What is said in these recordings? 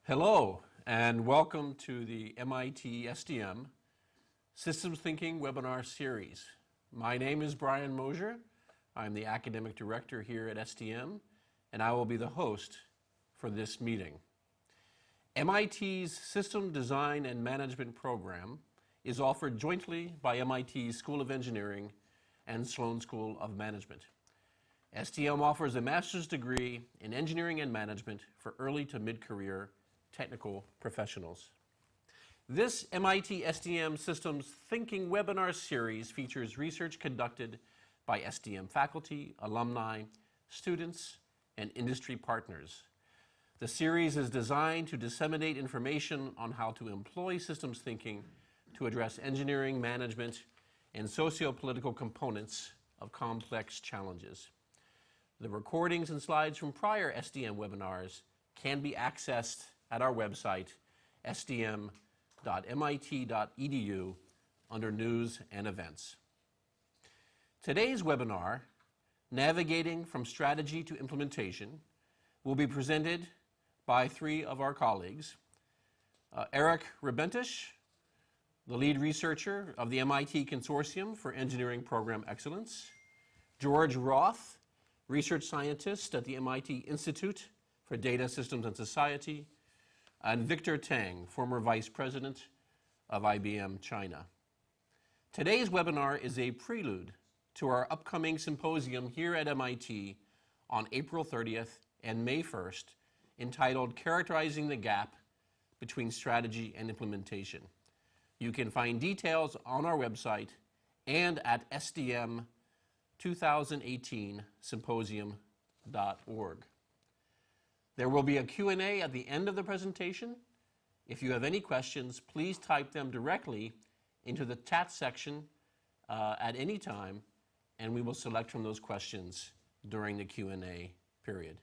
Hello, and welcome to the MIT STM Systems Thinking webinar series. My name is Brian Mosier. I'm the Academic Director here at STM, and I will be the host for this meeting. MIT's System Design and Management program is offered jointly by MIT's School of Engineering and Sloan School of Management. STM offers a master's degree in engineering and management for early to mid-career technical professionals. This MIT STM Systems Thinking webinar series features research conducted by STM faculty, alumni, students, and industry partners. The series is designed to disseminate information on how to employ systems thinking to address engineering, management, and socio-political components of complex challenges. The recordings and slides from prior STM webinars can be accessed at our website, stm.mit.edu, under News and Events. Today's webinar, Navigating from Strategy to Implementation, will be presented by three of our colleagues. Eric Rebentisch, the lead researcher of the MIT Consortium for Engineering Program Excellence. George Roth, research scientist at the MIT Institute for Data Systems and Society. And Victor Tang, former vice president of IBM China. Today's webinar is a prelude to our upcoming symposium here at MIT on April 30th and May 1st, entitled Characterizing the Gap Between Strategy and Implementation. You can find details on our website and at stm2018symposium.org. There will be a Q&A at the end of the presentation. If you have any questions, please type them directly into the chat section at any time, and we will select from those questions during the Q&A period.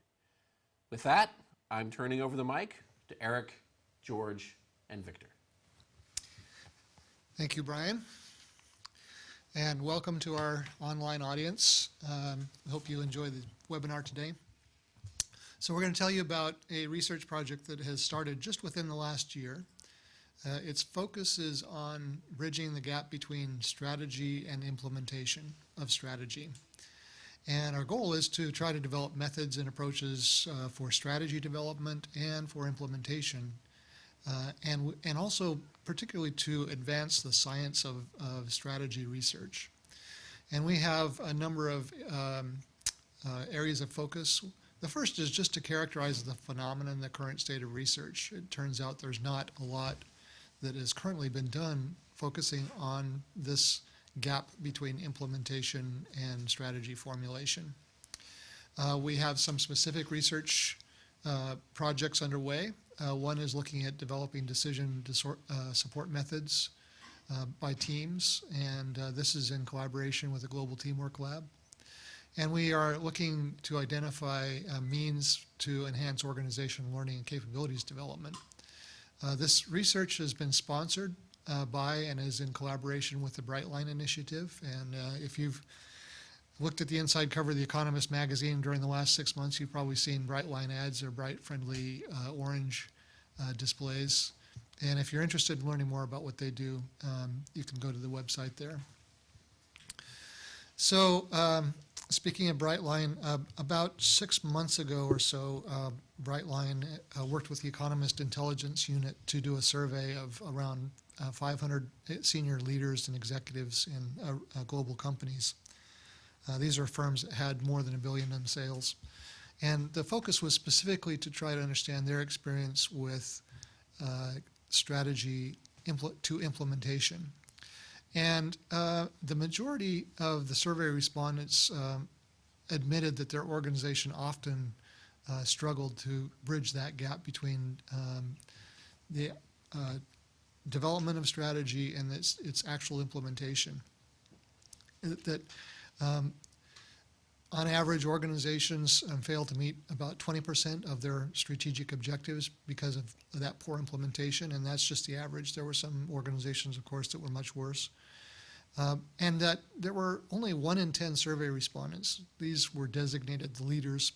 With that, I'm turning over the mic to Eric, George, and Victor. Thank you, Brian. And welcome to our online audience. I hope you enjoy the webinar today. So we're going to tell you about a research project that has started just within the last year. Its focus is on bridging the gap between strategy and implementation of strategy. And our goal is to try to develop methods and approaches for strategy development and for implementation, and also particularly to advance the science of strategy research. And we have a number of areas of focus. The first is just to characterize the phenomenon, the current state of research. It turns out there's not a lot that has currently been done focusing on this gap between implementation and strategy formulation. We have some specific research projects underway. One is looking at developing decision support methods by teams, and this is in collaboration with the Global Teamwork Lab. And we are looking to identify means to enhance organizational learning and capabilities development. This research has been sponsored by and is in collaboration with the Brightline Initiative. And if you've looked at the inside cover of The Economist magazine during the last 6 months, you've probably seen Brightline ads or bright, friendly orange displays. And if you're interested in learning more about what they do, you can go to the website there. So, speaking of Brightline, about 6 months ago or so, Brightline worked with the Economist Intelligence Unit to do a survey of around 500 senior leaders and executives in global companies. These are firms that had more than $1 billion in sales. And the focus was specifically to try to understand their experience with strategy to implementation. And the majority of the survey respondents admitted that their organization often struggled to bridge that gap between the development of strategy and its actual implementation. That on average, organizations fail to meet about 20% of their strategic objectives because of that poor implementation, and that's just the average. There were some organizations, of course, that were much worse. And that there were only 1 in 10 survey respondents. These were designated the leaders.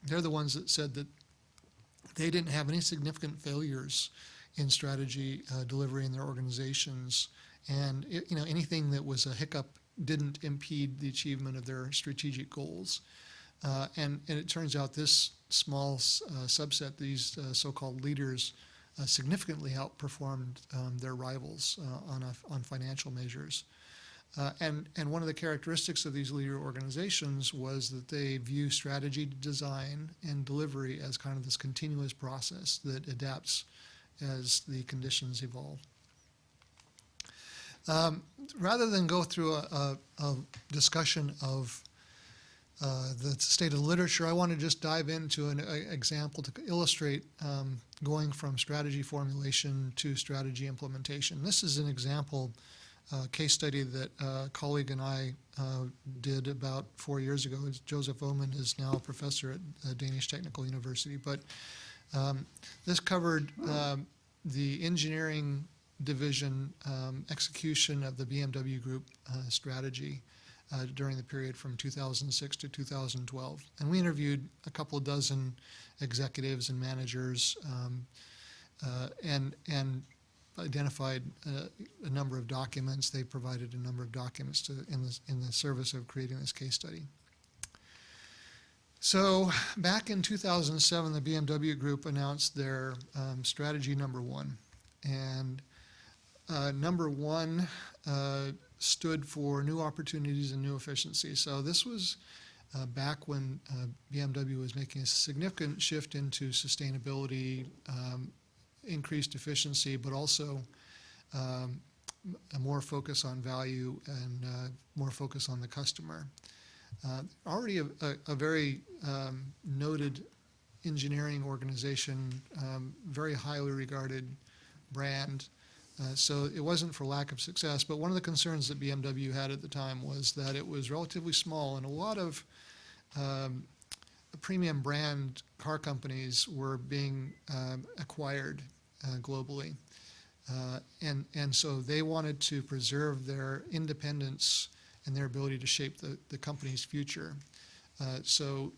They're the ones that said that they didn't have any significant failures in strategy delivery in their organizations, and anything that was a hiccup didn't impede the achievement of their strategic goals. And it turns out this small subset, these so-called leaders, significantly outperformed their rivals on financial measures. And one of the characteristics of these leader organizations was that they view strategy, design, and delivery as kind of this continuous process that adapts as the conditions evolve. Rather than go through a discussion of the state of the literature, I want to just dive into an example to illustrate going from strategy formulation to strategy implementation. This is an example case study that a colleague and I did about 4 years ago. Joseph Oman is now a professor at Danish Technical University, but this covered the engineering division execution of the BMW Group strategy during the period from 2006 to 2012. And we interviewed a couple of dozen executives and managers and identified a number of documents. They provided a number of documents in the service of creating this case study. So back in 2007, the BMW Group announced their strategy number one. And number one stood for new opportunities and new efficiency. So this was back when BMW was making a significant shift into sustainability, increased efficiency, but also a more focus on value and more focus on the customer. Already a very noted engineering organization, very highly regarded brand. So it wasn't for lack of success, but one of the concerns that BMW had at the time was that it was relatively small, and a lot of premium brand car companies were being acquired globally. And so they wanted to preserve their independence and their ability to shape the company's future. So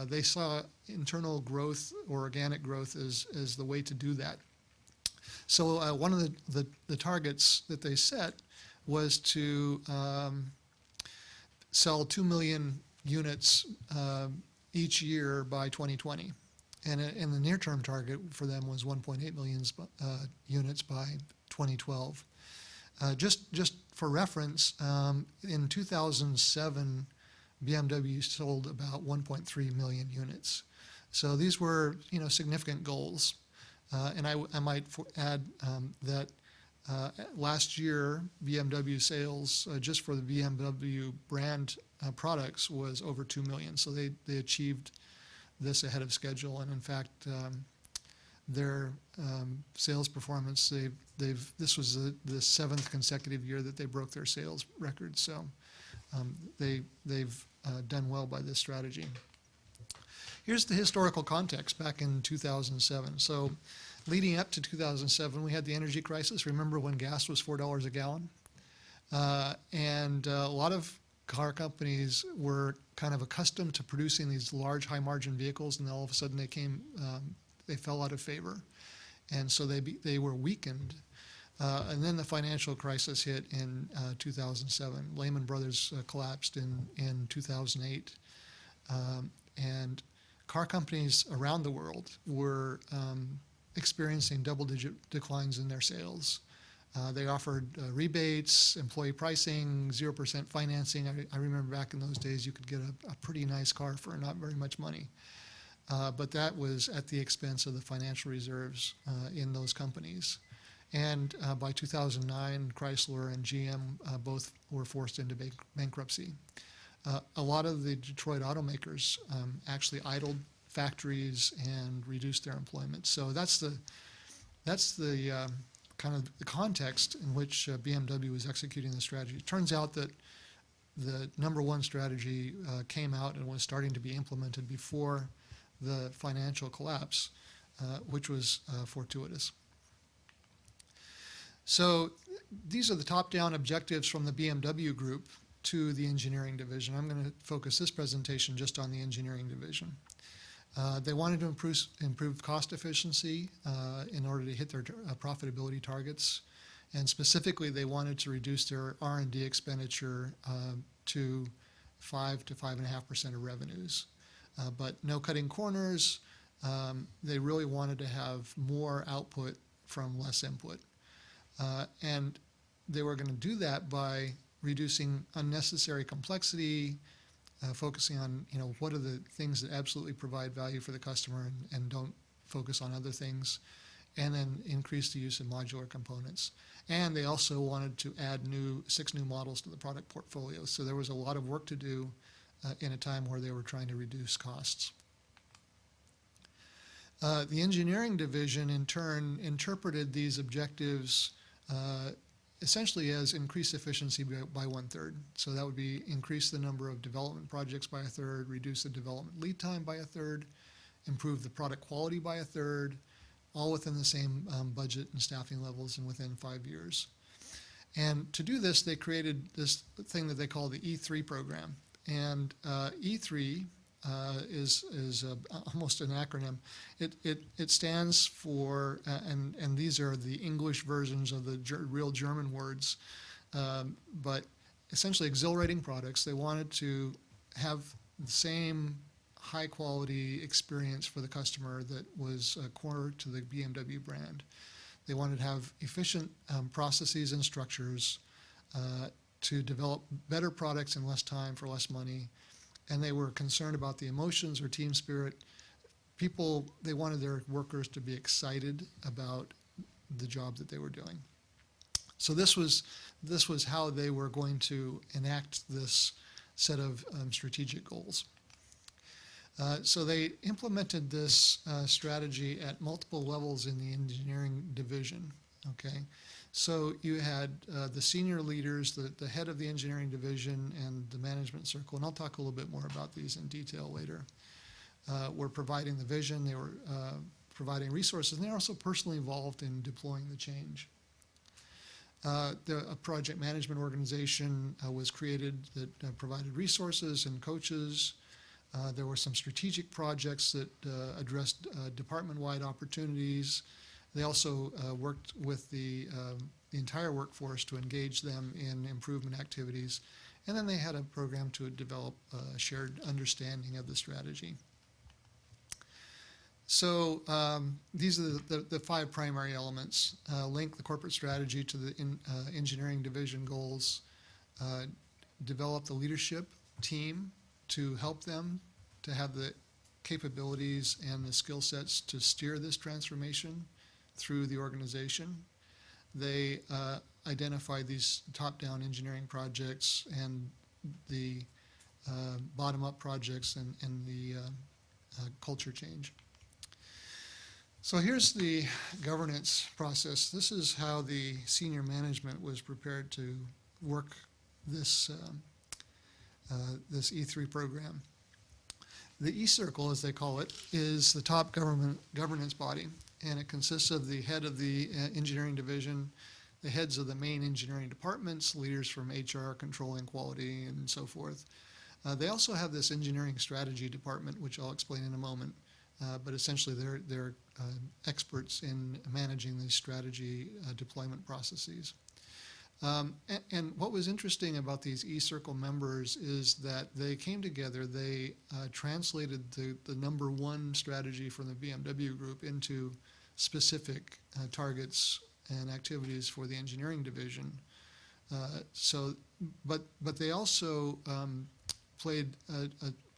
they saw internal growth or organic growth as the way to do that. So one of the targets that they set was to sell 2 million units each year by 2020. And the near-term target for them was 1.8 million units by 2012. Just for reference, in 2007, BMW sold about 1.3 million units. So these were, significant goals. And I might add that last year, BMW sales just for the BMW brand products was over 2 million. So they achieved this ahead of schedule. And in fact, their sales performance, this was the 7th consecutive year that they broke their sales record. So they've done well by this strategy. Here's the historical context back in 2007. So leading up to 2007, we had the energy crisis. Remember when gas was $4 a gallon? And a lot of car companies were kind of accustomed to producing these large, high-margin vehicles, and then all of a sudden they fell out of favor. And so they were weakened. And then the financial crisis hit in 2007. Lehman Brothers collapsed in 2008. And car companies around the world were experiencing double-digit declines in their sales. They offered rebates, employee pricing, 0% financing. I remember back in those days you could get a pretty nice car for not very much money. But that was at the expense of the financial reserves in those companies. And by 2009, Chrysler and GM both were forced into bankruptcy. A lot of the Detroit automakers actually idled factories and reduced their employment. So that's the kind of the context in which BMW was executing the strategy. It turns out that the number one strategy came out and was starting to be implemented before the financial collapse, which was fortuitous. So these are the top-down objectives from the BMW Group to the engineering division. I'm going to focus this presentation just on the engineering division. They wanted to improve cost efficiency in order to hit their profitability targets. And specifically, they wanted to reduce their R&D expenditure to 5 to 5.5% of revenues. But no cutting corners. They really wanted to have more output from less input. And they were going to do that by reducing unnecessary complexity, focusing on, what are the things that absolutely provide value for the customer and don't focus on other things, and then increase the use of modular components. And they also wanted to add 6 new models to the product portfolio. So there was a lot of work to do in a time where they were trying to reduce costs. The engineering division, in turn, interpreted these objectives essentially as increase efficiency by 1/3. So that would be increase the number of development projects by 1/3, reduce the development lead time by 1/3, improve the product quality by 1/3, all within the same budget and staffing levels and within 5 years. And to do this, they created this thing that they call the E3 program. And E3 is almost an acronym. It stands for, and these are the English versions of the real German words, but essentially exhilarating products. They wanted to have the same high quality experience for the customer that was core to the BMW brand. They wanted to have efficient processes and structures to develop better products in less time for less money. And they were concerned about the emotions or team spirit. They wanted their workers to be excited about the job that they were doing. So this was how they were going to enact this set of strategic goals. So they implemented this strategy at multiple levels in the engineering division. Okay, so you had the senior leaders, the head of the engineering division, and the management circle, and I'll talk a little bit more about these in detail later. Were providing the vision, they were providing resources, and they're also personally involved in deploying the change. A project management organization was created that provided resources and coaches. There were some strategic projects that addressed department-wide opportunities. They also worked with the entire workforce to engage them in improvement activities. And then they had a program to develop a shared understanding of the strategy. So these are the 5 primary elements. Link the corporate strategy to the engineering division goals. Develop the leadership team to help them to have the capabilities and the skill sets to steer this transformation through the organization. They identify these top-down engineering projects and the bottom-up projects and the culture change. So here's the governance process. This is how the senior management was prepared to work this E3 program. The E-Circle, as they call it, is the top governance body, and it consists of the head of the engineering division, the heads of the main engineering departments, leaders from HR, controlling quality, and so forth. They also have this engineering strategy department, which I'll explain in a moment, but essentially they're experts in managing these strategy deployment processes. And what was interesting about these E-Circle members is that they came together, they translated the number 1 strategy from the BMW Group into specific targets and activities for the engineering division. But they also played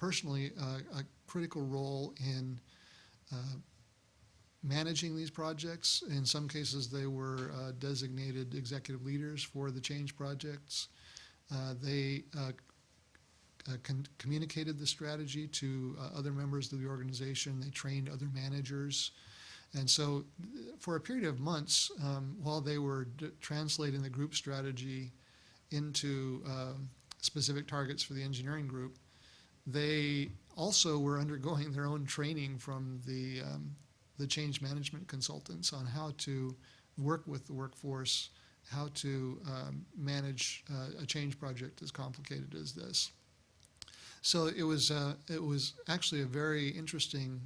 personally a critical role in managing these projects. In some cases, they were designated executive leaders for the change projects. They communicated the strategy to other members of the organization. They trained other managers. And so for a period of months, while they were translating the group strategy into specific targets for the engineering group, they also were undergoing their own training from the change management consultants on how to work with the workforce, how to manage a change project as complicated as this. So it was actually a very interesting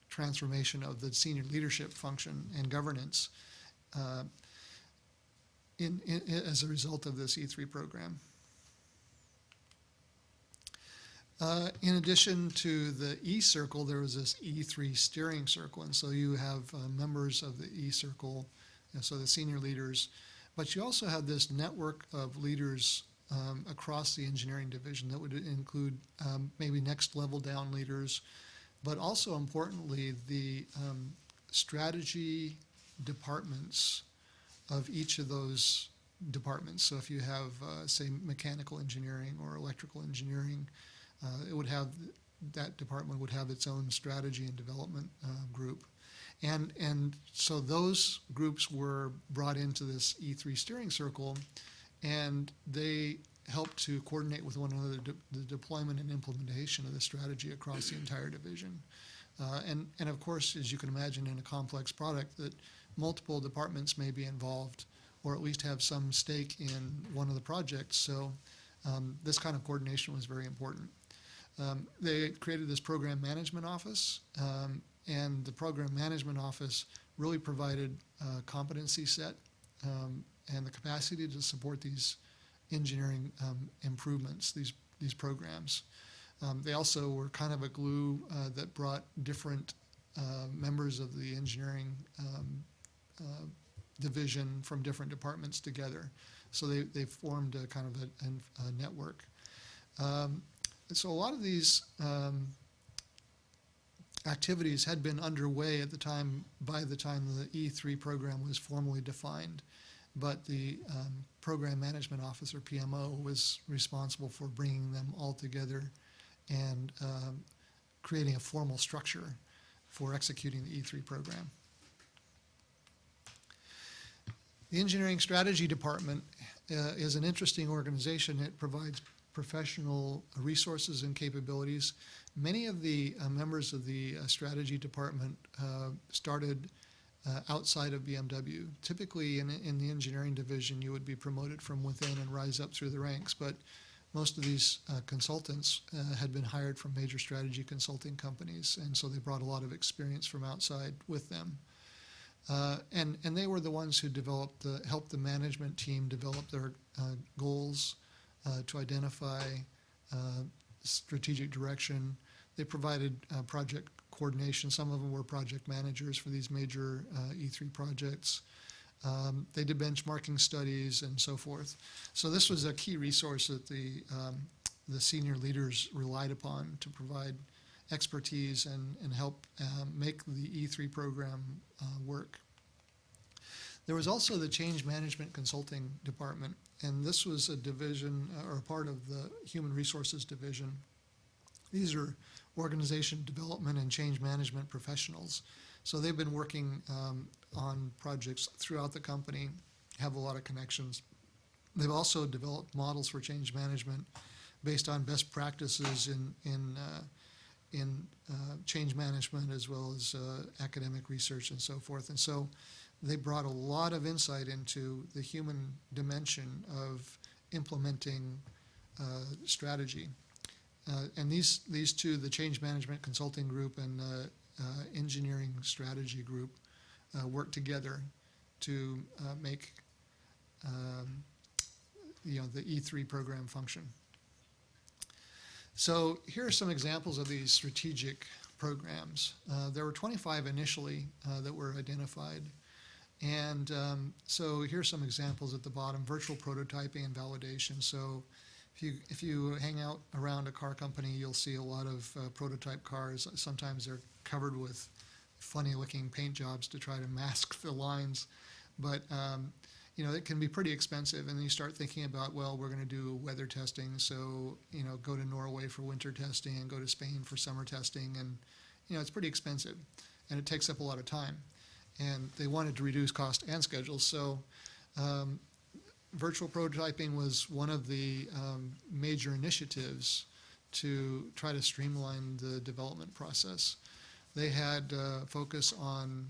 transformation of the senior leadership function and governance as a result of this E3 program. In addition to the E-Circle, there was this E3 steering circle, and so you have members of the E-Circle, so the senior leaders, but you also have this network of leaders across the engineering division that would include maybe next level down leaders, but also importantly the strategy departments of each of those departments. So if you have, say, mechanical engineering or electrical engineering, it would have, that department would have its own strategy and development group. And so those groups were brought into this E3 steering circle, and they helped to coordinate with one another the deployment and implementation of the strategy across the entire division. And of course, as you can imagine, in a complex product, that multiple departments may be involved or at least have some stake in one of the projects. So this kind of coordination was very important. They created this program management office, and the program management office really provided a competency set and the capacity to support these engineering improvements, these programs. They also were kind of a glue that brought different members of the engineering division from different departments together. So they formed a kind of a network. So a lot of these activities had been underway at the time, by the time the E3 program was formally defined, but the Program Management Office, or PMO, was responsible for bringing them all together and creating a formal structure for executing the E3 program. The Engineering Strategy Department is an interesting organization. It provides professional resources and capabilities. Many of the members of the strategy department started outside of BMW. Typically in the engineering division, you would be promoted from within and rise up through the ranks, but most of these consultants had been hired from major strategy consulting companies, and so they brought a lot of experience from outside with them. And they were the ones who helped the management team develop their goals, to identify strategic direction. They provided project coordination. Some of them were project managers for these major E3 projects. They did benchmarking studies and so forth. So this was a key resource that the senior leaders relied upon to provide expertise and help make the E3 program work. There was also the Change Management Consulting Department, and this was a division or a part of the Human Resources Division. These are organization development and change management professionals. So they've been working on projects throughout the company, have a lot of connections. They've also developed models for change management based on best practices in change management, as well as academic research and so forth. And so they brought a lot of insight into the human dimension of implementing strategy. And these two, the Change Management Consulting Group and the Engineering Strategy Group, work together to make the E3 program function. So here are some examples of these strategic programs. There were 25 initially that were identified. And so here's some examples at the bottom: virtual prototyping and validation. So if you hang out around a car company, you'll see a lot of prototype cars. Sometimes they're covered with funny-looking paint jobs to try to mask the lines. But it can be pretty expensive. And then you start thinking about, well, we're going to do weather testing, so go to Norway for winter testing and go to Spain for summer testing, and it's pretty expensive, and it takes up a lot of time. And they wanted to reduce cost and schedule, so virtual prototyping was one of the major initiatives to try to streamline the development process. They had focus on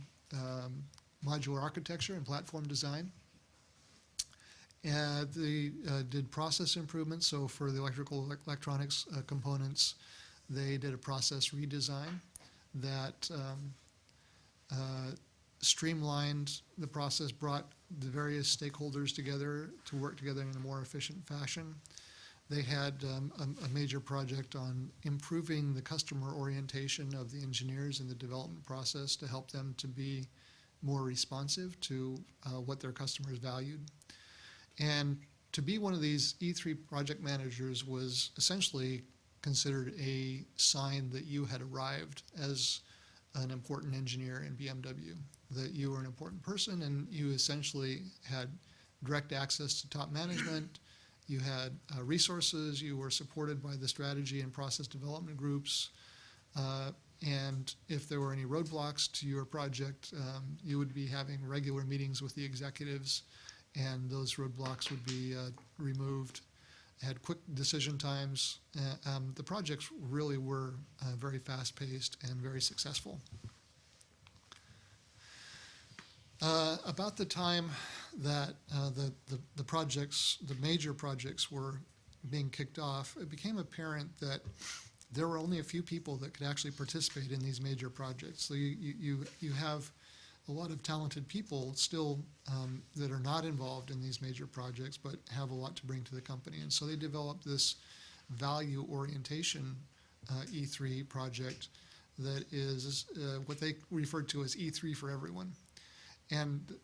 modular architecture and platform design, They did process improvements. So for the electronics components, they did a process redesign that streamlined the process, brought the various stakeholders together to work together in a more efficient fashion. They had a major project on improving the customer orientation of the engineers in the development process to help them to be more responsive to what their customers valued. And to be one of these E3 project managers was essentially considered a sign that you had arrived as an important engineer in BMW, that you were an important person and you essentially had direct access to top management, you had resources, you were supported by the strategy and process development groups, and if there were any roadblocks to your project, you would be having regular meetings with the executives, and those roadblocks would be removed. Had quick decision times. The projects really were very fast-paced and very successful. About the time that the projects, the major projects were being kicked off, it became apparent that there were only a few people that could actually participate in these major projects. So you have a lot of talented people still that are not involved in these major projects but have a lot to bring to the company. And so they developed this value orientation E3 project that is what they referred to as E3 for everyone. And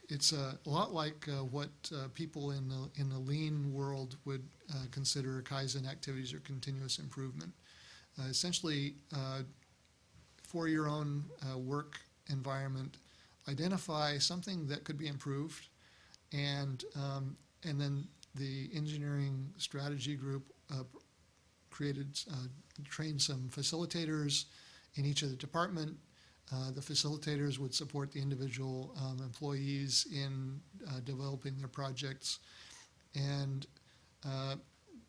it's a lot like what people in the lean world would consider Kaizen activities or continuous improvement. Essentially, for your own work environment, identify something that could be improved, and then the engineering strategy group trained some facilitators in each of the department. The facilitators would support the individual employees in developing their projects, and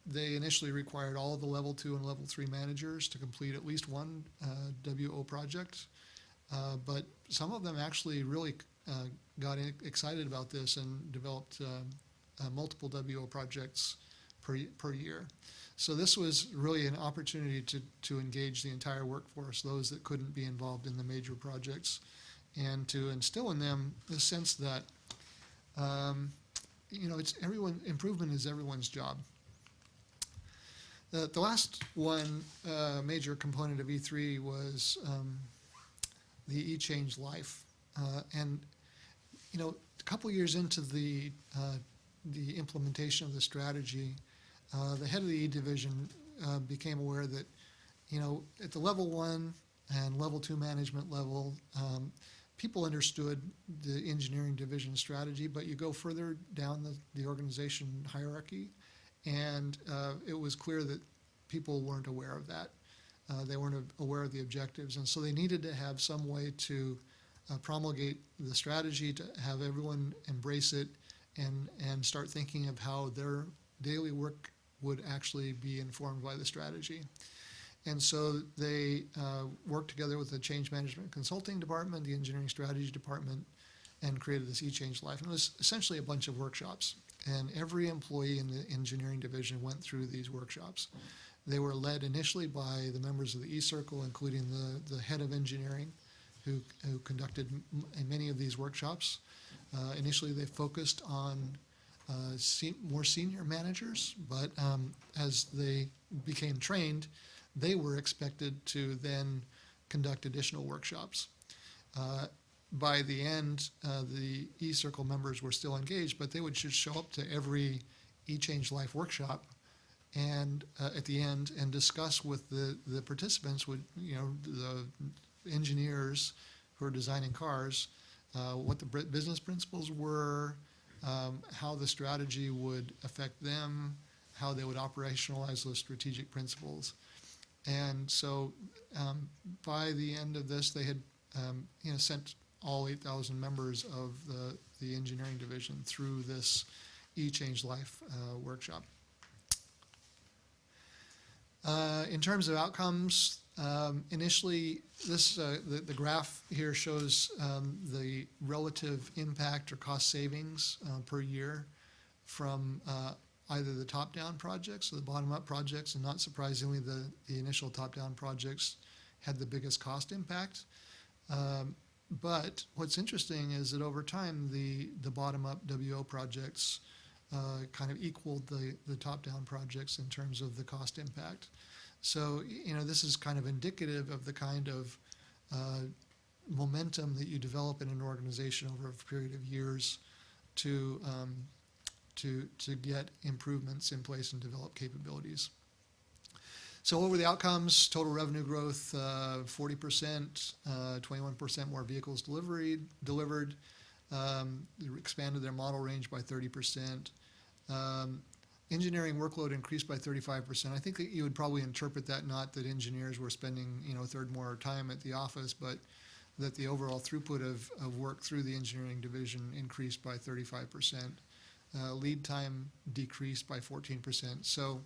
they initially required all of the level 2 and level 3 managers to complete at least one WO project, but some of them actually really got excited about this and developed multiple WO projects per year. So this was really an opportunity to engage the entire workforce, those that couldn't be involved in the major projects, and to instill in them the sense that it's improvement is everyone's job. The last one major component of E3 was the E-Change Life, and a couple years into the implementation of the strategy, the head of the E division became aware that, at the level 1 and level 2 management level, people understood the engineering division strategy, but you go further down the organization hierarchy, and it was clear that people weren't aware of that. They weren't aware of the objectives, and so they needed to have some way to promulgate the strategy, to have everyone embrace it, and start thinking of how their daily work would actually be informed by the strategy. And so they worked together with the change management consulting department, the engineering strategy department, and created this E-Change Life. And it was essentially a bunch of workshops. And every employee in the engineering division went through these workshops. They were led initially by the members of the E-Circle, including the head of engineering, who conducted many of these workshops. Initially, they focused on more senior managers, but as they became trained, they were expected to then conduct additional workshops. By the end, the E-Circle members were still engaged, but they would just show up to every E-Change Life workshop and at the end and discuss with the participants, the engineers who are designing cars, what the business principles were, how the strategy would affect them, how they would operationalize those strategic principles. And so by the end of this, they had sent all 8,000 members of the engineering division through this E-Change Life workshop. In terms of outcomes, Initially, the graph here shows the relative impact or cost savings per year from either the top-down projects or the bottom-up projects, and not surprisingly, the initial top-down projects had the biggest cost impact. But what's interesting is that over time, the bottom-up WO projects kind of equaled the top-down projects in terms of the cost impact. So, this is kind of indicative of the kind of momentum that you develop in an organization over a period of years to get improvements in place and develop capabilities. So over the outcomes, total revenue growth, 40%, 21% more vehicles delivered, expanded their model range by 30%. Engineering workload increased by 35%. I think that you would probably interpret that not that engineers were spending, a third more time at the office, but that the overall throughput of work through the engineering division increased by 35%. Lead time decreased by 14%. So,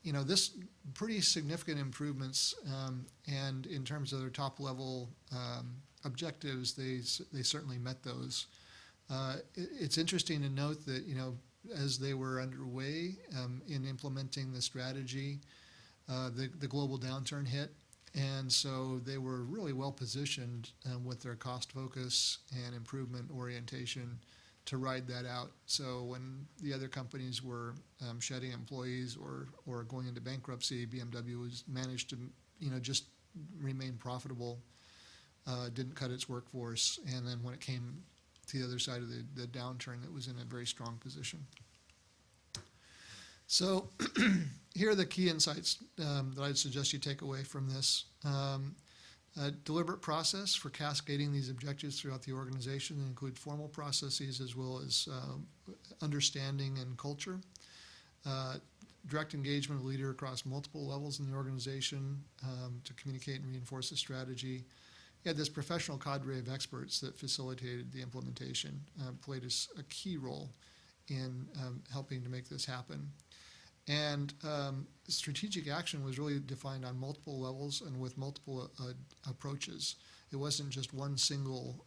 this pretty significant improvements, and in terms of their top level objectives, they certainly met those. It's interesting to note that, as they were underway in implementing the strategy, the global downturn hit. And so they were really well positioned with their cost focus and improvement orientation to ride that out. So when the other companies were shedding employees or going into bankruptcy, BMW was managed to, just remain profitable, didn't cut its workforce, and then when it came to the other side of the downturn, it was in a very strong position. So here are the key insights that I'd suggest you take away from this. A deliberate process for cascading these objectives throughout the organization that include formal processes as well as understanding and culture. Direct engagement of the leader across multiple levels in the organization to communicate and reinforce the strategy. You had this professional cadre of experts that facilitated the implementation, played a key role in helping to make this happen. And strategic action was really defined on multiple levels and with multiple approaches. It wasn't just one single,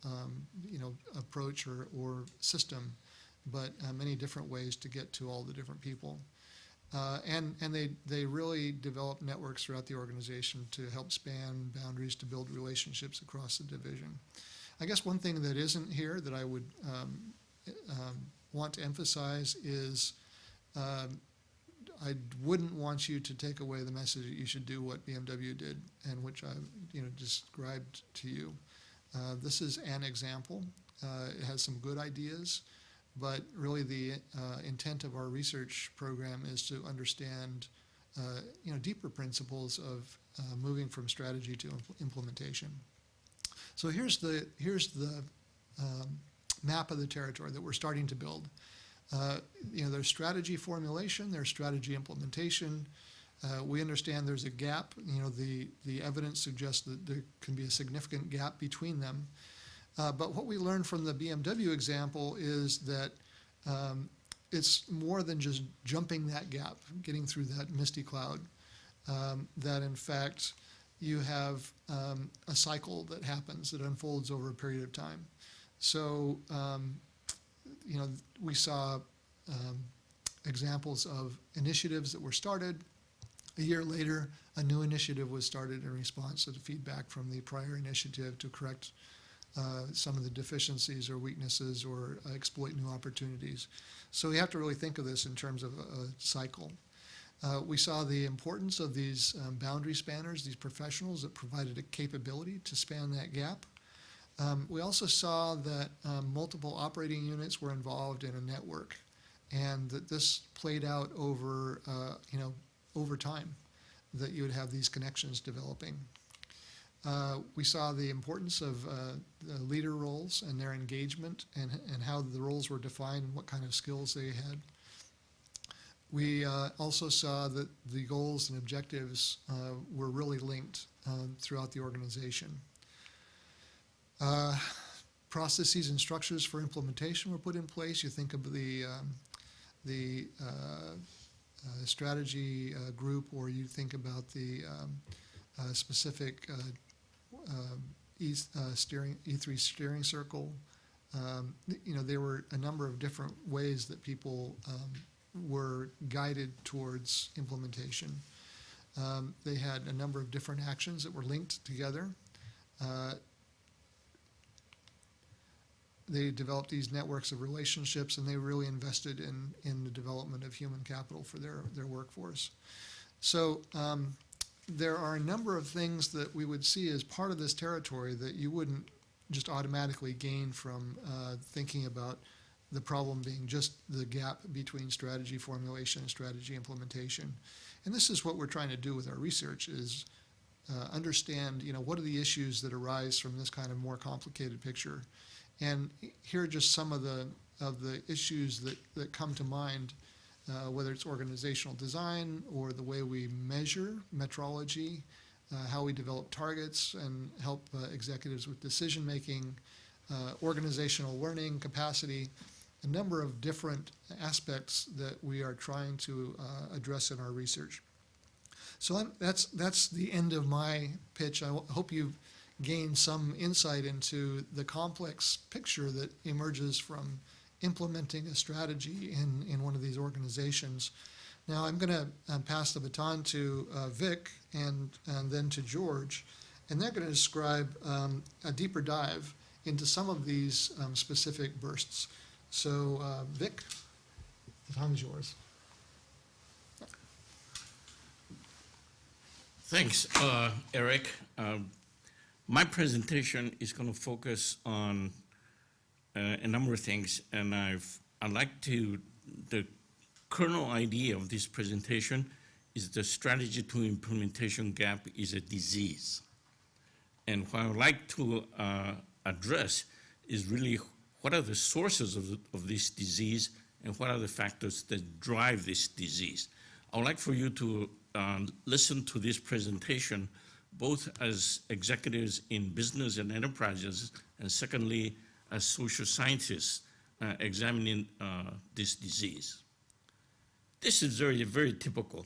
approach or system, but many different ways to get to all the different people. And they really developed networks throughout the organization to help span boundaries to build relationships across the division. I guess one thing that isn't here that I would want to emphasize is I wouldn't want you to take away the message that you should do what BMW did and which I've described to you. This is an example. It has some good ideas, but really the intent of our research program is to understand deeper principles of moving from strategy to implementation. So here's the map of the territory that we're starting to build. There's strategy formulation, there's strategy implementation. We understand there's a gap. The evidence suggests that there can be a significant gap between them. But what we learned from the BMW example is that it's more than just jumping that gap, getting through that misty cloud, that in fact you have a cycle that happens that unfolds over a period of time. So we saw examples of initiatives that were started. A year later, a new initiative was started in response to the feedback from the prior initiative to correct some of the deficiencies or weaknesses or exploit new opportunities. So we have to really think of this in terms of a cycle. We saw the importance of these boundary spanners, these professionals that provided a capability to span that gap. We also saw that multiple operating units were involved in a network, and that this played out over time, that you would have these connections developing. We saw the importance of the leader roles and their engagement and how the roles were defined and what kind of skills they had. We also saw that the goals and objectives were really linked throughout the organization. Processes and structures for implementation were put in place. You think of the strategy group, or you think about the specific E3 steering circle. There were a number of different ways that people were guided towards implementation. They had a number of different actions that were linked together. They developed these networks of relationships, and they really invested in the development of human capital for their workforce. So there are a number of things that we would see as part of this territory that you wouldn't just automatically gain from thinking about the problem being just the gap between strategy formulation and strategy implementation. And this is what we're trying to do with our research, is understand, what are the issues that arise from this kind of more complicated picture. And here are just some of the issues that come to mind, whether it's organizational design or the way we measure metrology, how we develop targets and help executives with decision making, organizational learning capacity, a number of different aspects that we are trying to address in our research. So that's the end of my pitch. I hope you've gained some insight into the complex picture that emerges from implementing a strategy in one of these organizations. Now I'm going to pass the baton to Vic and then to George, and they're going to describe a deeper dive into some of these specific bursts. So Vic, the time is yours. Thanks, Eric. My presentation is going to focus on a number of things, and the kernel idea of this presentation is the strategy to implementation gap is a disease. And what I'd like to address is really what are the sources of this disease and what are the factors that drive this disease. I would like for you to listen to this presentation both as executives in business and enterprises, and secondly, as social scientists examining this disease. This is very, very typical.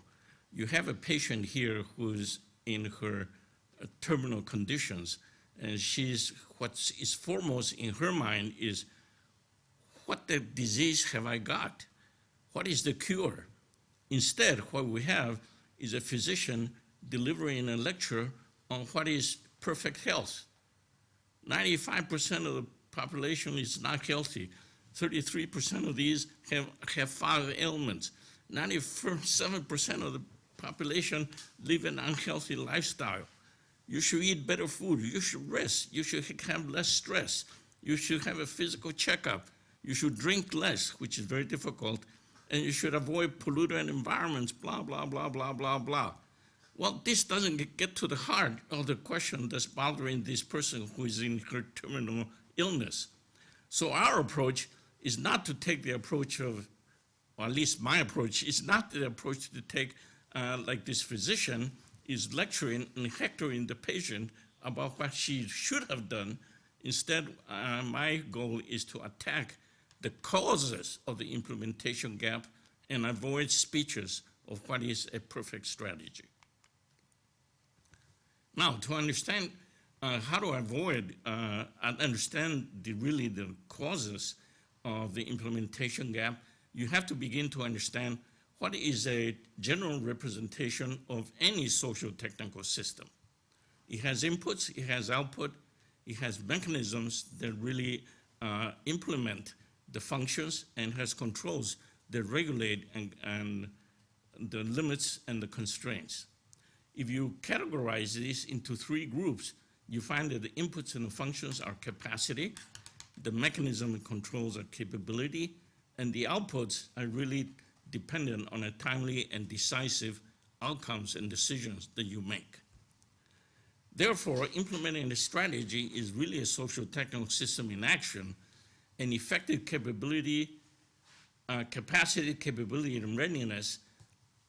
You have a patient here who's in her terminal conditions, and what is foremost in her mind is, what the disease have I got? What is the cure? Instead, what we have is a physician delivering a lecture on what is perfect health. 95% of the population is not healthy. 33% of these have 5 ailments. 97% of the population live an unhealthy lifestyle. You should eat better food. You should rest. You should have less stress. You should have a physical checkup. You should drink less, which is very difficult. And you should avoid polluted environments, blah, blah, blah, blah, blah, blah. Well, this doesn't get to the heart of the question that's bothering this person who is in her terminal illness. So our approach is not to take the approach of, or at least my approach, is not the approach to take like this physician is lecturing and hectoring the patient about what she should have done. Instead, my goal is to attack the causes of the implementation gap and avoid speeches of what is a perfect strategy. Now, to understand how to avoid and understand really the causes of the implementation gap, you have to begin to understand what is a general representation of any socio-technical system. It has inputs, it has output, it has mechanisms that really implement the functions, and has controls that regulate and the limits and the constraints. If you categorize this into 3 groups, you find that the inputs and the functions are capacity, the mechanism and controls are capability, and the outputs are really dependent on a timely and decisive outcomes and decisions that you make. Therefore, implementing a strategy is really a socio-technical system in action, and effective capability, capacity, capability, and readiness,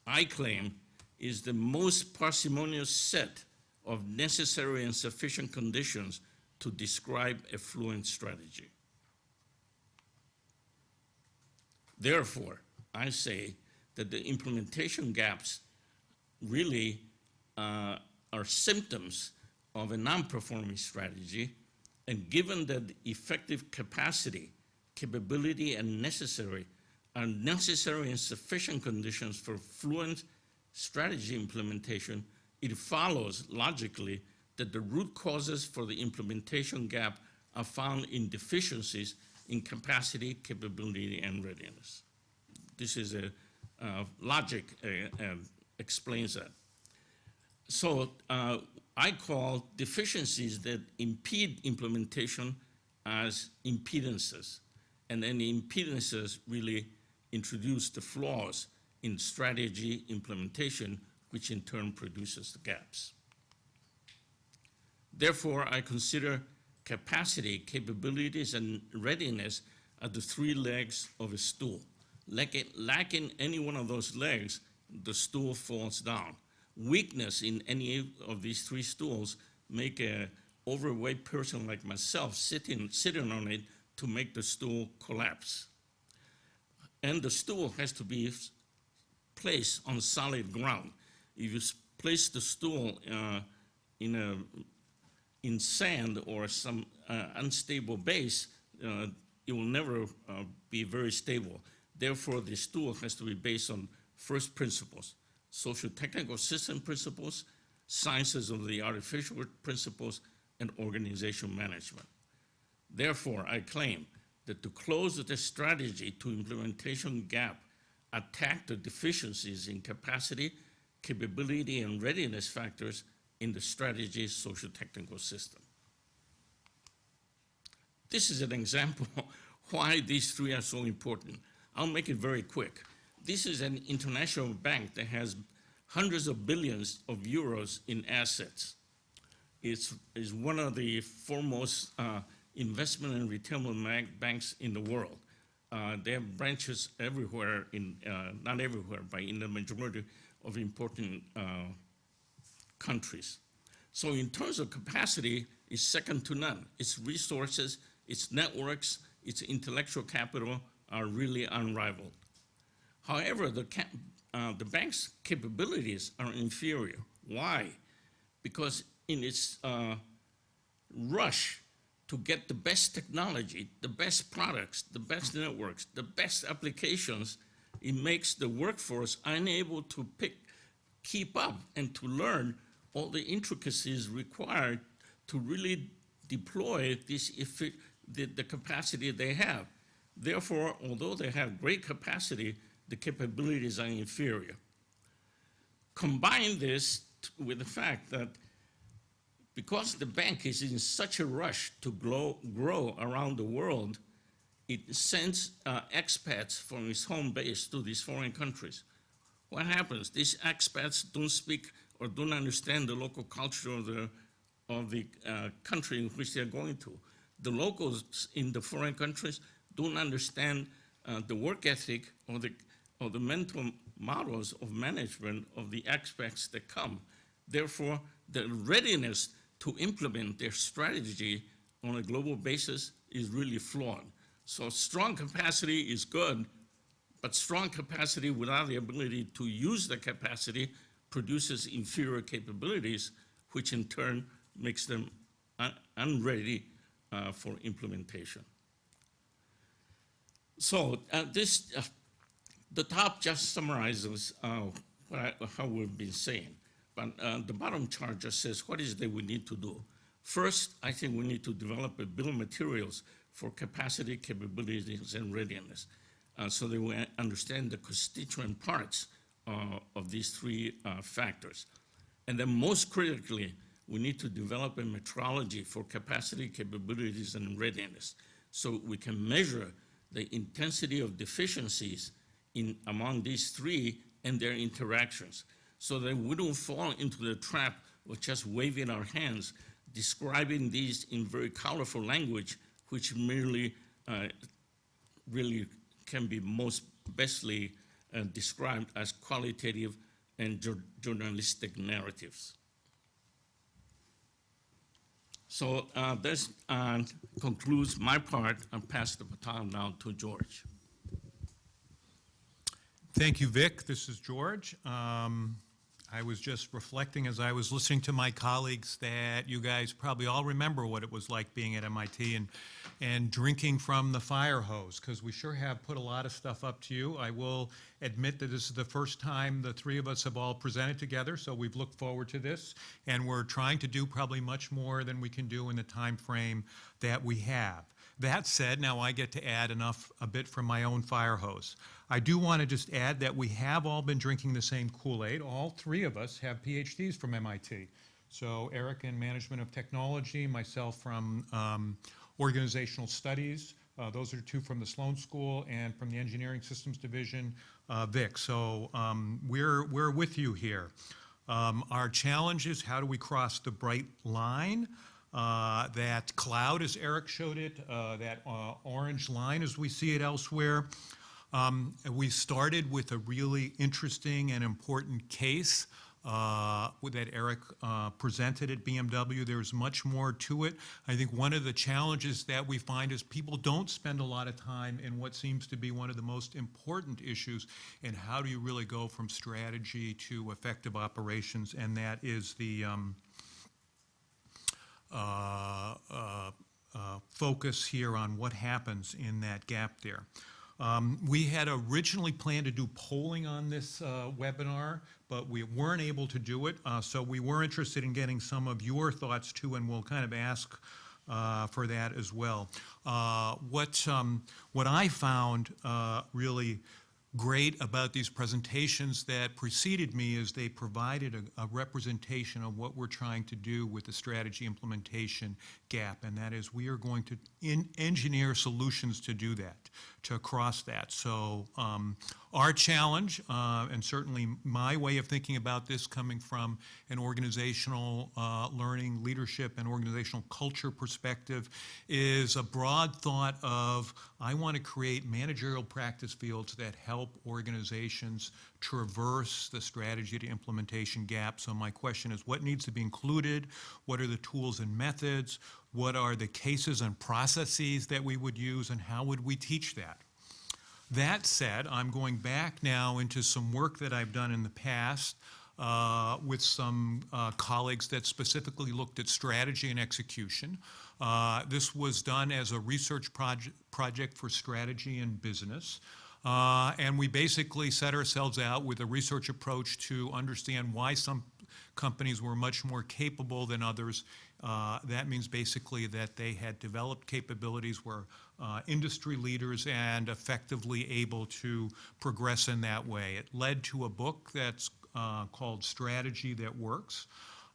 I claim, is the most parsimonious set of necessary and sufficient conditions to describe a fluent strategy. Therefore, I say that the implementation gaps really are symptoms of a non-performing strategy, and given that effective capacity, capability, and are necessary and sufficient conditions for fluent strategy implementation, it follows logically that the root causes for the implementation gap are found in deficiencies in capacity, capability, and readiness. This is a logic explains that. So I call deficiencies that impede implementation as impedances. And then the impedances really introduce the flaws in strategy implementation, which in turn produces the gaps. Therefore, I consider capacity, capabilities, and readiness are the three legs of a stool. Lacking any one of those legs, the stool falls down. Weakness in any of these three stools make an overweight person like myself sitting on it to make the stool collapse. And the stool has to be placed on solid ground. If you place the stool in sand or some unstable base, it will never be very stable. Therefore, the stool has to be based on first principles, sociotechnical system principles, sciences of the artificial principles, and organization management. Therefore, I claim that to close the strategy to implementation gap, attack the deficiencies in capacity, capability, and readiness factors in the strategy's sociotechnical system. This is an example why these three are so important. I'll make it very quick. This is an international bank that has hundreds of billions of euros in assets. It's one of the foremost investment and retail banks in the world. They have branches everywhere, not everywhere, but in the majority of important countries. So in terms of capacity, it's second to none. Its resources, its networks, its intellectual capital are really unrivaled. However, the bank's capabilities are inferior. Why? Because in its rush to get the best technology, the best products, the best networks, the best applications, it makes the workforce unable to keep up and to learn all the intricacies required to really deploy the capacity they have. Therefore, although they have great capacity, the capabilities are inferior. Combine this with the fact that because the bank is in such a rush to grow around the world, it sends expats from its home base to these foreign countries. What happens? These expats don't speak or don't understand the local culture of the country in which they're going to. The locals in the foreign countries don't understand the work ethic or the mental models of management of the expats that come. Therefore, the readiness to implement their strategy on a global basis is really flawed. So strong capacity is good, but strong capacity without the ability to use the capacity produces inferior capabilities, which in turn makes them unready for implementation. So the top just summarizes how we've been saying. But the bottom chart just says what is it that we need to do. First, I think we need to develop a bill of materials for capacity, capabilities, and readiness so that we understand the constituent parts of these three factors. And then most critically, we need to develop a metrology for capacity, capabilities, and readiness so we can measure the intensity of deficiencies among these three and their interactions, so that we don't fall into the trap of just waving our hands, describing these in very colorful language, which merely really can be most bestly described as qualitative and journalistic narratives. So this concludes my part. I'll pass the baton now to George. Thank you, Vic. This is George. I was just reflecting as I was listening to my colleagues that you guys probably all remember what it was like being at MIT and drinking from the fire hose, because we sure have put a lot of stuff up to you. I will admit that this is the first time the three of us have all presented together, so we've looked forward to this, and we're trying to do probably much more than we can do in the time frame that we have. That said, now I get to add a bit from my own fire hose. I do want to just add that we have all been drinking the same Kool-Aid. All three of us have PhDs from MIT. So Eric in Management of Technology, myself from Organizational Studies. Those are two from the Sloan School, and from the Engineering Systems Division, Vic. So we're with you here. Our challenge is, how do we cross the bright line? That cloud, as Eric showed it, that orange line as we see it elsewhere. We started with a really interesting and important case that Eric presented at BMW. There's much more to it. I think one of the challenges that we find is people don't spend a lot of time in what seems to be one of the most important issues, and how do you really go from strategy to effective operations, and that is the focus here on what happens in that gap there. We had originally planned to do polling on this webinar, but we weren't able to do it. So we were interested in getting some of your thoughts too, and we'll kind of ask for that as well. What I found really great about these presentations that preceded me is they provided a representation of what we're trying to do with the strategy implementation gap, and that is we are going to engineer solutions to do that, to cross that. So our challenge, and certainly my way of thinking about this coming from an organizational learning, leadership, and organizational culture perspective, is a broad thought of, I want to create managerial practice fields that help organizations traverse the strategy to implementation gap. So my question is, what needs to be included? What are the tools and methods? What are the cases and processes that we would use, and how would we teach that? That said, I'm going back now into some work that I've done in the past with some colleagues that specifically looked at strategy and execution. This was done as a research project for strategy and business. And we basically set ourselves out with a research approach to understand why some companies were much more capable than others. That means basically that they had developed capabilities, were industry leaders, and effectively able to progress in that way. It led to a book that's called Strategy That Works.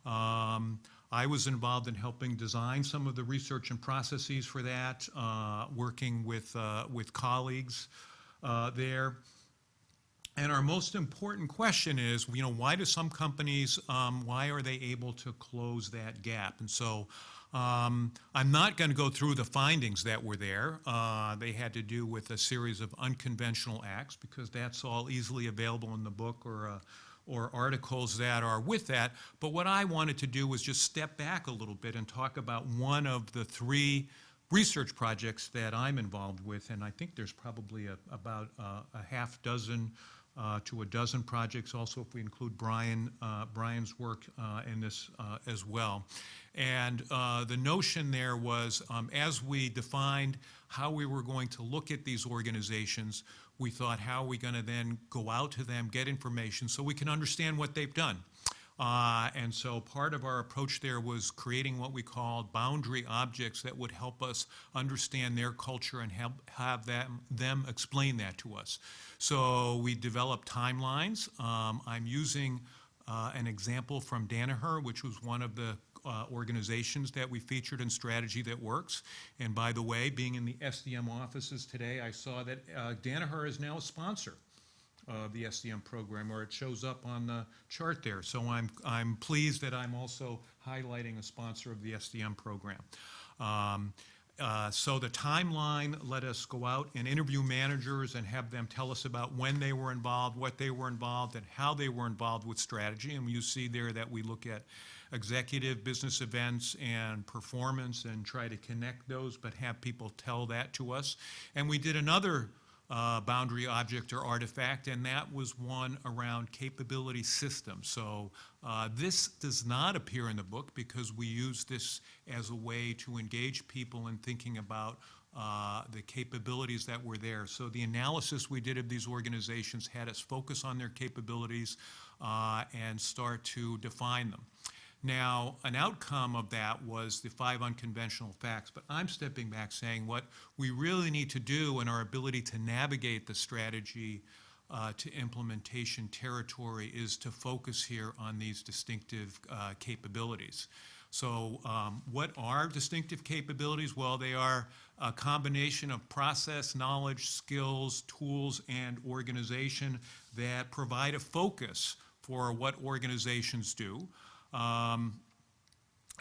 I was involved in helping design some of the research and processes for that, working with colleagues there. And our most important question is, why do some companies, why are they able to close that gap? And so I'm not going to go through the findings that were there. They had to do with a series of unconventional acts, because that's all easily available in the book or articles that are with that. But what I wanted to do was just step back a little bit and talk about one of the three research projects that I'm involved with, and I think there's probably about a half dozen to a dozen projects, also if we include Brian's work in this as well. And the notion there was, as we defined how we were going to look at these organizations, we thought, how are we going to then go out to them, get information, so we can understand what they've done. And so part of our approach there was creating what we called boundary objects that would help us understand their culture and have them explain that to us. So we developed timelines. I'm using an example from Danaher, which was one of the organizations that we featured in Strategy That Works. And by the way, being in the SDM offices today, I saw that Danaher is now a sponsor of the SDM program, or it shows up on the chart there. So I'm pleased that I'm also highlighting a sponsor of the SDM program. So the timeline let us go out and interview managers and have them tell us about when they were involved, what they were involved, and how they were involved with strategy. And you see there that we look at executive business events and performance and try to connect those, but have people tell that to us. And we did another boundary object or artifact, and that was one around capability systems. So this does not appear in the book because we use this as a way to engage people in thinking about the capabilities that were there. So the analysis we did of these organizations had us focus on their capabilities and start to define them. Now, an outcome of that was the 5 unconventional facts, but I'm stepping back saying what we really need to do in our ability to navigate the strategy to implementation territory is to focus here on these distinctive capabilities. So what are distinctive capabilities? Well, they are a combination of process, knowledge, skills, tools, and organization that provide a focus for what organizations do.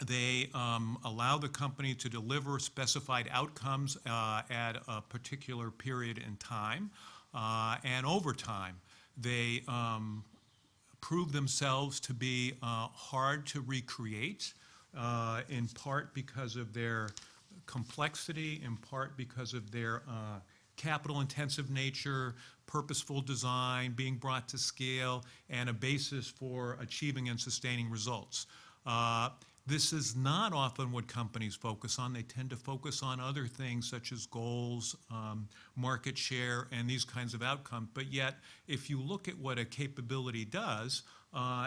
They allow the company to deliver specified outcomes at a particular period in time, and over time. They prove themselves to be hard to recreate, in part because of their complexity, in part because of their capital-intensive nature, purposeful design, being brought to scale, and a basis for achieving and sustaining results. This is not often what companies focus on. They tend to focus on other things such as goals, market share, and these kinds of outcomes. But yet, if you look at what a capability does,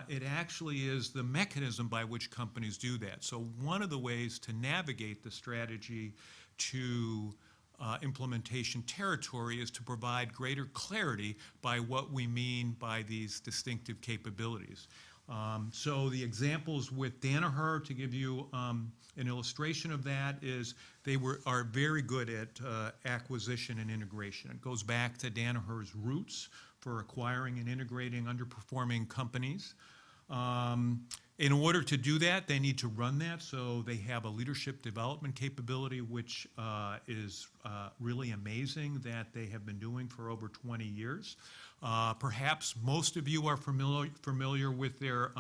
it actually is the mechanism by which companies do that. So one of the ways to navigate the strategy to implementation territory is to provide greater clarity by what we mean by these distinctive capabilities. So the examples with Danaher, to give you an illustration of that, is they are very good at acquisition and integration. It goes back to Danaher's roots for acquiring and integrating underperforming companies. In order to do that, they need to run that, so they have a leadership development capability, which is really amazing that they have been doing for over 20 years. Perhaps most of you are familiar with their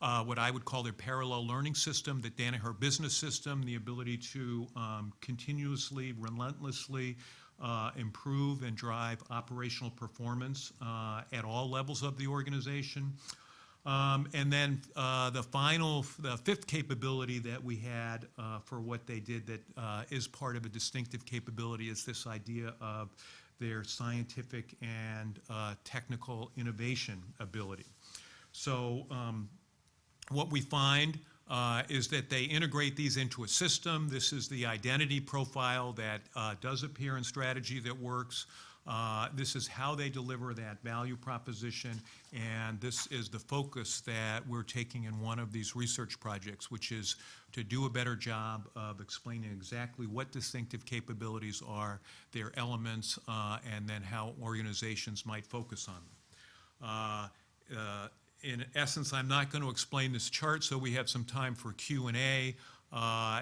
what I would call their parallel learning system, the Danaher Business System, the ability to continuously, relentlessly improve and drive operational performance at all levels of the organization. And then the fifth capability that we had for what they did that is part of a distinctive capability is this idea of their scientific and technical innovation ability. So what we find is that they integrate these into a system. This is the identity profile that does appear in strategy that works. This is how they deliver that value proposition, and this is the focus that we're taking in one of these research projects, which is to do a better job of explaining exactly what distinctive capabilities are, their elements, and then how organizations might focus on them. In essence, I'm not going to explain this chart, so we have some time for Q&A.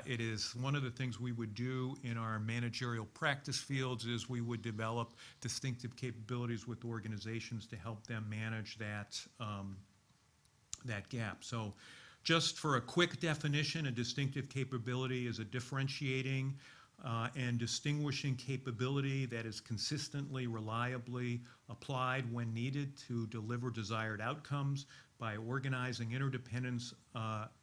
It is one of the things we would do in our managerial practice fields is we would develop distinctive capabilities with organizations to help them manage that, that gap. So just for a quick definition, a distinctive capability is a differentiating and distinguishing capability that is consistently, reliably applied when needed to deliver desired outcomes by organizing interdependence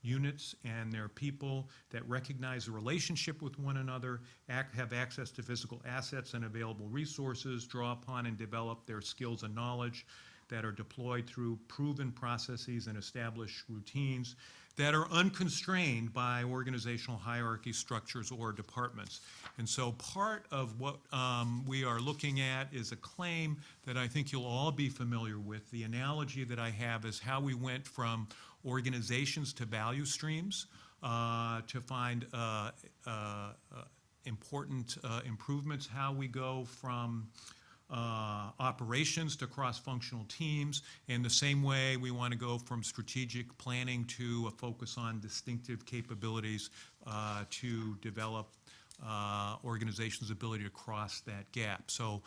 units and their people that recognize the relationship with one another, have access to physical assets and available resources, draw upon and develop their skills and knowledge that are deployed through proven processes and established routines that are unconstrained by organizational hierarchy structures or departments. And so part of what we are looking at is a claim that I think you'll all be familiar with. The analogy that I have is how we went from organizations to value streams to find important improvements, how we go from operations to cross-functional teams. In the same way, we want to go from strategic planning to a focus on distinctive capabilities to develop organizations' ability to cross that gap. So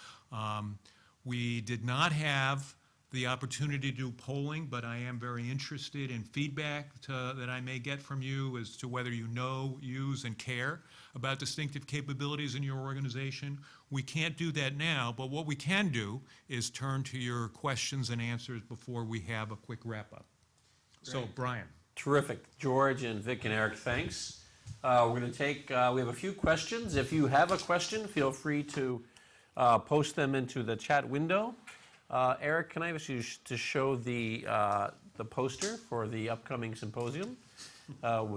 we did not have the opportunity to do polling, but I am very interested in feedback that I may get from you as to whether you know, use, and care about distinctive capabilities in your organization. We can't do that now, but what we can do is turn to your questions and answers before we have a quick wrap-up. So, Brian. Terrific. George and Vic and Eric, thanks. We're going to take, we have a few questions. If you have a question, feel free to post them into the chat window. Eric, can I ask you to show the poster for the upcoming symposium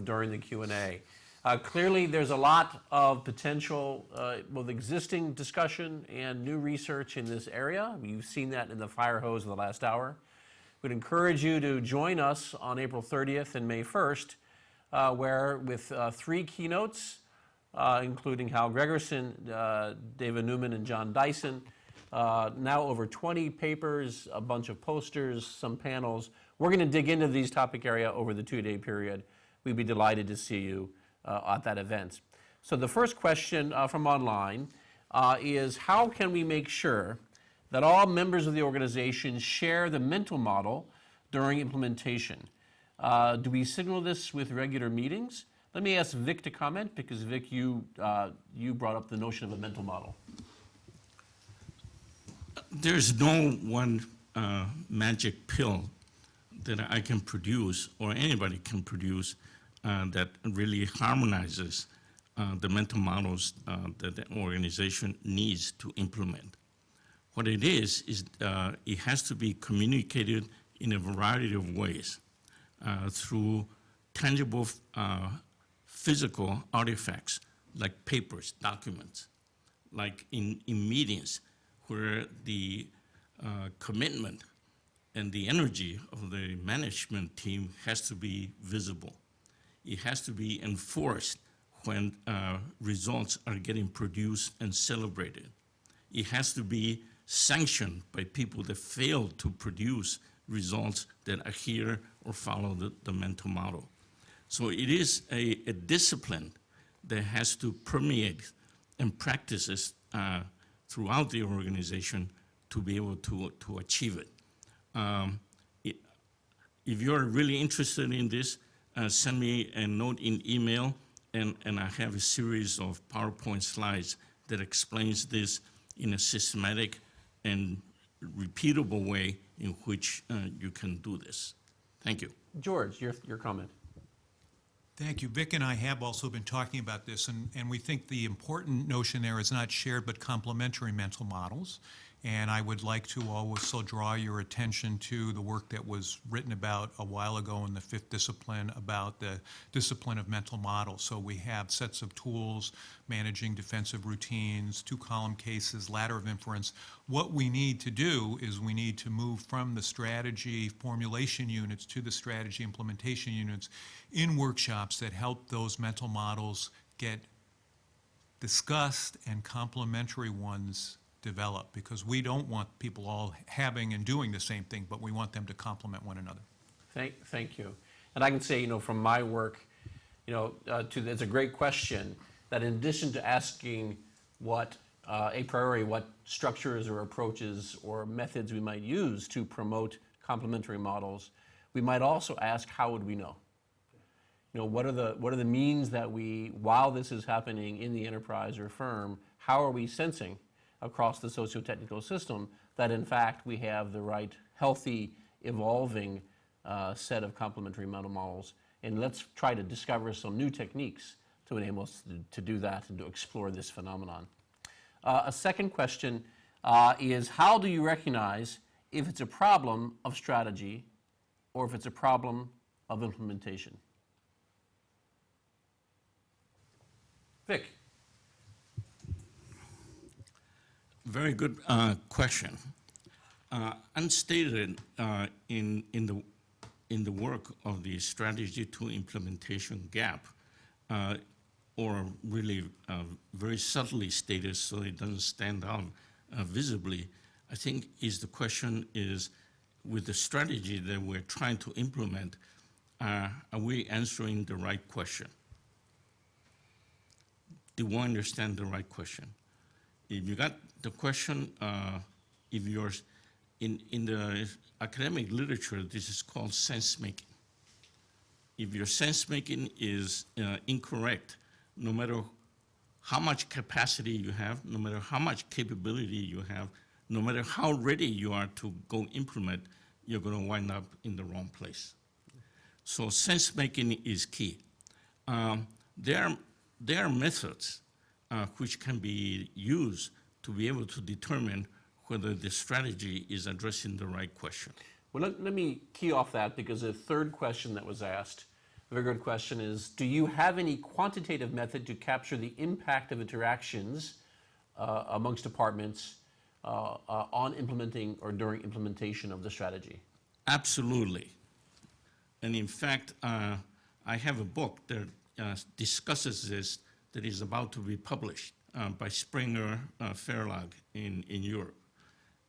during the Q&A? Clearly, there's a lot of potential, both existing discussion and new research in this area. You've seen that in the fire hose of the last hour. We'd encourage you to join us on April 30th and May 1st, where with 3 keynotes, including Hal Gregerson, David Newman, and John Dyson, now over 20 papers, a bunch of posters, some panels. We're going to dig into these topic area over the 2-day period. We'd be delighted to see you at that event. So the first question from online is, how can we make sure that all members of the organization share the mental model during implementation? Do we signal this with regular meetings? Let me ask Vic to comment, because Vic, you brought up the notion of a mental model. There's no one magic pill that I can produce or anybody can produce that really harmonizes the mental models that the organization needs to implement. What it is it has to be communicated in a variety of ways through tangible physical artifacts like papers, documents, like in meetings where the commitment and the energy of the management team has to be visible. It has to be enforced when results are getting produced and celebrated. It has to be sanctioned by people that fail to produce results that adhere or follow the mental model. So it is a discipline that has to permeate and practices throughout the organization to be able to achieve it. If you're really interested in this, send me a note in email, and I have a series of PowerPoint slides that explains this in a systematic and repeatable way in which you can do this. Thank you. George, your comment. Thank you. Vic and I have also been talking about this, and we think the important notion there is not shared but complementary mental models. And I would like to also draw your attention to the work that was written about a while ago in the 5th discipline about the discipline of mental models. So we have sets of tools, managing defensive routines, 2-column cases, ladder of inference. What we need to do is we need to move from the strategy formulation units to the strategy implementation units in workshops that help those mental models get discussed and complementary ones develop, because we don't want people all having and doing the same thing, but we want them to complement one another. Thank you. And I can say, from my work, it's a great question, that in addition to asking what, a priori, what structures or approaches or methods we might use to promote complementary models, we might also ask, how would we know? What are the means that we, while this is happening in the enterprise or firm, how are we sensing across the sociotechnical system that in fact we have the right healthy, evolving set of complementary mental models? And let's try to discover some new techniques to enable us to do that and to explore this phenomenon. A second question is, how do you recognize if it's a problem of strategy or if it's a problem of implementation? Vic. Very good question. Unstated in the work of the strategy to implementation gap, or really very subtly stated so it doesn't stand out visibly, I think is the question is, with the strategy that we're trying to implement, are we answering the right question? Do we understand the right question? If you got the question, if you're in the academic literature, this is called sense making. If your sense making is incorrect, no matter how much capacity you have, no matter how much capability you have, no matter how ready you are to go implement, you're going to wind up in the wrong place. So sense making is key. There are methods which can be used to be able to determine whether the strategy is addressing the right question. Well, let me key off that, because the third question that was asked, a very good question, is do you have any quantitative method to capture the impact of interactions amongst departments on implementing or during implementation of the strategy? Absolutely. And in fact, I have a book that discusses this that is about to be published by Springer Verlag in Europe.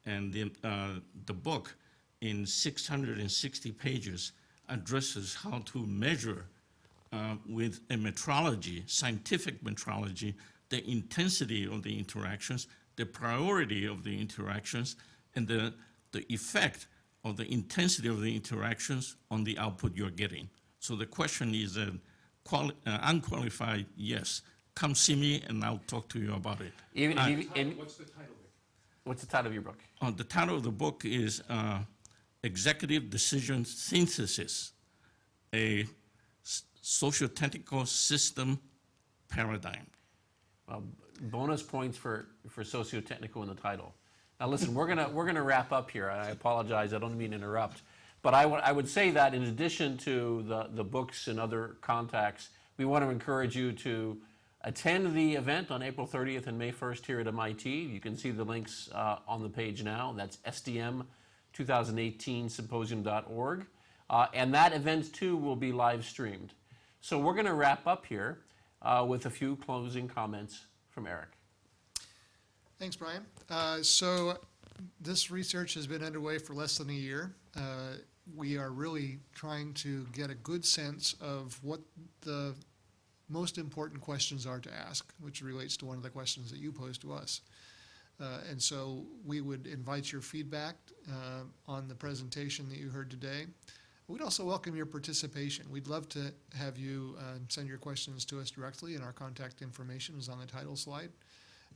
And the book, in 660 pages, addresses how to measure with a metrology, scientific metrology, the intensity of the interactions, the priority of the interactions, and the effect of the intensity of the interactions on the output you're getting. So the question is unqualified yes. Come see me and I'll talk to you about it. What's the title? What's the title of your book? The title of the book is Executive Decision Synthesis, a sociotechnical system paradigm. Bonus points for sociotechnical in the title. Now listen, we're gonna wrap up here. I apologize, I don't mean to interrupt. But I would say that in addition to the books and other contacts, we want to encourage you to attend the event on April 30th and May 1st here at MIT. You can see the links on the page now. That's SDM2018symposium.org. And that event too will be live streamed. So we're going to wrap up here with a few closing comments from Eric. Thanks, Brian. So this research has been underway for less than a year. We are really trying to get a good sense of what the most important questions are to ask, which relates to one of the questions that you posed to us. And so we would invite your feedback on the presentation that you heard today. We'd also welcome your participation. We'd love to have you send your questions to us directly, and our contact information is on the title slide.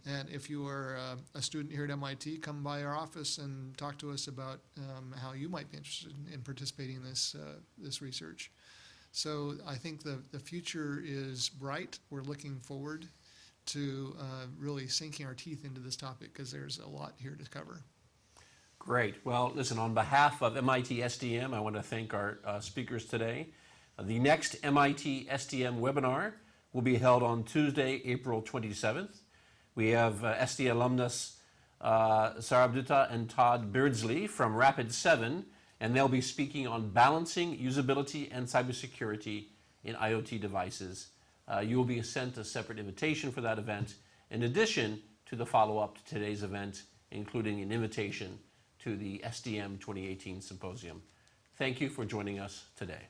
And if you are a student here at MIT, come by our office and talk to us about how you might be interested in participating in this research. So I think the future is bright. We're looking forward to really sinking our teeth into this topic, because there's a lot here to cover. Great. Well, listen, on behalf of MIT SDM, I want to thank our speakers today. The next MIT SDM webinar will be held on Tuesday, April 27th. We have SD alumnus Sarabdutta and Todd Beardsley from Rapid 7, and they'll be speaking on balancing usability and cybersecurity in IoT devices. You will be sent a separate invitation for that event, in addition to the follow-up to today's event, including an invitation to the SDM 2018 Symposium. Thank you for joining us today.